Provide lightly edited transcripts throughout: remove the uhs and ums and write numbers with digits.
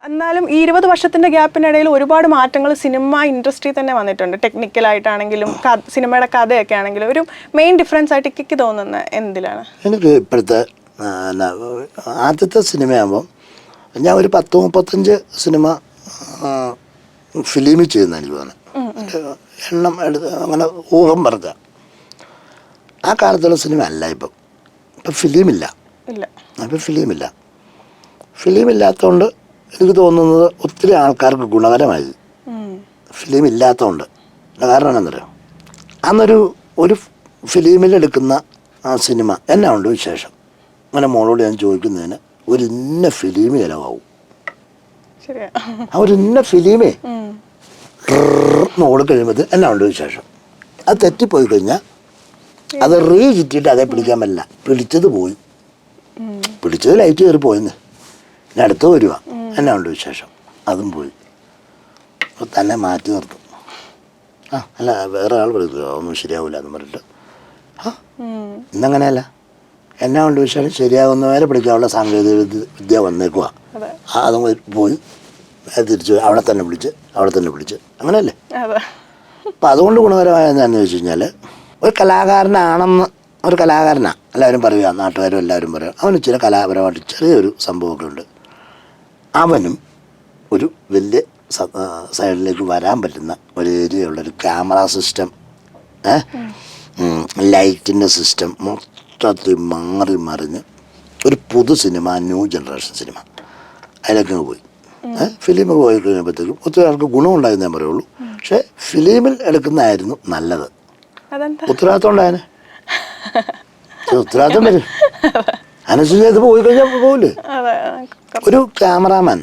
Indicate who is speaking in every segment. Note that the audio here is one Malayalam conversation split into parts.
Speaker 1: എന്നാലും ഈ 20 വർഷത്തിന്റെ ഗ്യാപ്പിനിടയിൽ ഒരുപാട് മാറ്റങ്ങൾ സിനിമ ഇൻഡസ്ട്രി തന്നെ വന്നിട്ടുണ്ട്. ടെക്നിക്കലായിട്ടാണെങ്കിലും സിനിമയുടെ കഥയൊക്കെ ആണെങ്കിലും ഒരു മെയിൻ ഡിഫറൻസ് ആയിട്ട് എനിക്ക് തോന്നുന്നത് എന്തിലാണ്?
Speaker 2: എനിക്ക് ഇപ്പോഴത്തെ ആദ്യത്തെ സിനിമയാകുമ്പം ഞാൻ ഒരു 10-35 സിനിമ ഫിലിമിൽ ചെയ്യുന്ന എനിക്ക് തോന്നുന്നത്. എണ്ണം എടുത്ത് അങ്ങനെ ഊഹം പറഞ്ഞ ആ കാലത്തുള്ള സിനിമ അല്ല ഇപ്പം. ഫിലിമില്ല. ഇപ്പം ഫിലിമില്ലാത്തതുകൊണ്ട് എനിക്ക് തോന്നുന്നത് ഒത്തിരി ആൾക്കാർക്ക് ഗുണകരമായി ഫിലിമില്ലാത്തതുകൊണ്ട്. കാരണം എന്താണെന്നറിയാം, ഒരു ഫിലിമിലെടുക്കുന്ന ആ സിനിമ എന്നാ ഉണ്ട് വിശേഷം അങ്ങനെ മോളോട് ഞാൻ ചോദിക്കുന്നതിന് ഒരു ഇന്ന ഫിലിമ് ചിലവാകും. ആ ഒരു ഇന്ന ഫിലിമേ മോള് കഴിയുമ്പോൾ എന്നാ ഉണ്ട് വിശേഷം. അത് തെറ്റിപ്പോയി കഴിഞ്ഞാൽ അത് ചിറ്റിയിട്ട് അതേ പിടിക്കാൻ പറ്റില്ല. പിടിച്ചത് ലൈറ്റ് കയറി പോയിന്ന് പിന്നെ അടുത്ത് വരുക എന്നാ ഉണ്ട് വിശേഷം, അതും പോയി. അപ്പോൾ തന്നെ മാറ്റി നിർത്തും. അല്ല വേറെ ആൾ വിളിക്കുക ഒന്നും ശരിയാവില്ല എന്ന് പറഞ്ഞിട്ട് ഇന്നങ്ങനെയല്ല, എന്നാ കൊണ്ട് വിശേഷം ശരിയാകുന്നവരെ പിടിക്കാനുള്ള സാങ്കേതിക വിദ്യ വന്നേക്കുക. അതും പോയി തിരിച്ച് അവിടെ തന്നെ പിടിച്ച് അങ്ങനെയല്ലേ. അപ്പം അതുകൊണ്ട് ഗുണകരമായ എന്താണെന്ന് വെച്ച് കഴിഞ്ഞാൽ ഒരു കലാകാരനാണ് എല്ലാവരും പറയുക, നാട്ടുകാരും എല്ലാവരും പറയുക അവന് ഇച്ചിരി കലാപരമായിട്ട് ചെറിയൊരു സംഭവമൊക്കെ ഉണ്ട്. അവനും ഒരു വലിയ സൈഡിലേക്ക് വരാൻ പറ്റുന്ന ഒരു ഏരിയയുള്ളൊരു ക്യാമറ സിസ്റ്റം, ലൈറ്റിൻ്റെ സിസ്റ്റം മൊത്തത്തിൽ മറിഞ്ഞ് ഒരു പുതു സിനിമ, ന്യൂ ജനറേഷൻ സിനിമ അതിലേക്ക് പോയി. ഫിലിം പോയി കഴിഞ്ഞപ്പോഴത്തേക്കും ഒത്തിരി ആൾക്ക് ഗുണമുണ്ടായെന്ന് ഞാൻ പറയുള്ളൂ. പക്ഷേ ഫിലിമിൽ എടുക്കുന്നതായിരുന്നു നല്ലത്. ഉത്തരവാദിത്വം ഉണ്ടായനെ, ഉത്തരവാദിത്വം വരും. അനുസരിച്ച് പോയി കഴിഞ്ഞാൽ പോകില്ലേ. ഒരു ക്യാമറാമാൻ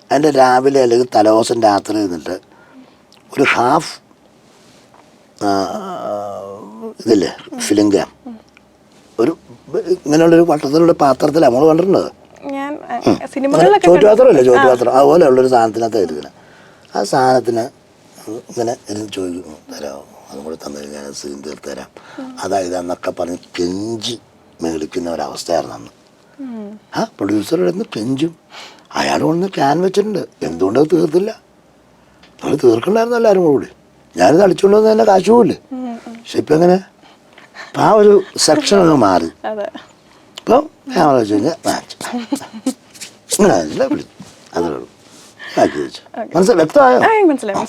Speaker 2: അതിൻ്റെ രാവിലെ അല്ലെങ്കിൽ തലേദിവസം രാത്രി നിന്നിട്ട് ഒരു ഹാഫ് ഇതില്ലേ ഫിലിം ക്യാം ഒരു ഇങ്ങനെയുള്ളൊരു വട്ടത്തിലുള്ള പാത്രത്തിൽ നമ്മൾ കണ്ടിട്ടുള്ളത്, ചോറ്റുപാത്രമല്ലേ, ചോറ്റുപാത്രം അതുപോലെ ഉള്ളൊരു സാധനത്തിനകത്ത് ഇരിക്കുന്നത്. ആ സാധനത്തിന് ഇങ്ങനെ ചോദിക്കും തരാമോ, അതും കൂടെ തന്നു കഴിഞ്ഞാൽ സീൻ തീർത്ത് തരാം, അതായത് എന്നൊക്കെ പറഞ്ഞ് കെഞ്ചി മേളിക്കുന്ന ഒരവസ്ഥയായിരുന്നു അന്ന്. പ്രൊഡ്യൂസറുടെ നിന്ന് കെഞ്ചും. അയാൾ കൊണ്ട് ക്യാൻ വെച്ചിട്ടുണ്ട്, എന്തുകൊണ്ടത് തീർത്തില്ല, നമ്മൾ തീർക്കണ്ടായിരുന്നു എല്ലാവരും കൂടി. ഞാനിത് അടിച്ചുകൊണ്ട് വന്ന് തന്നെ കാശ് പോവില്ലേ. പക്ഷെ ഇപ്പം എങ്ങനെ ആ ഒരു സെക്ഷൻ അങ്ങ് മാറി. ഇപ്പം ഞാൻ വെച്ച് കഴിഞ്ഞാൽ അങ്ങനെ വിളിച്ചു, അതേ ഉള്ളൂ. മനസ്സിലായി, വ്യക്തമായോ?
Speaker 1: മനസ്സിലായി.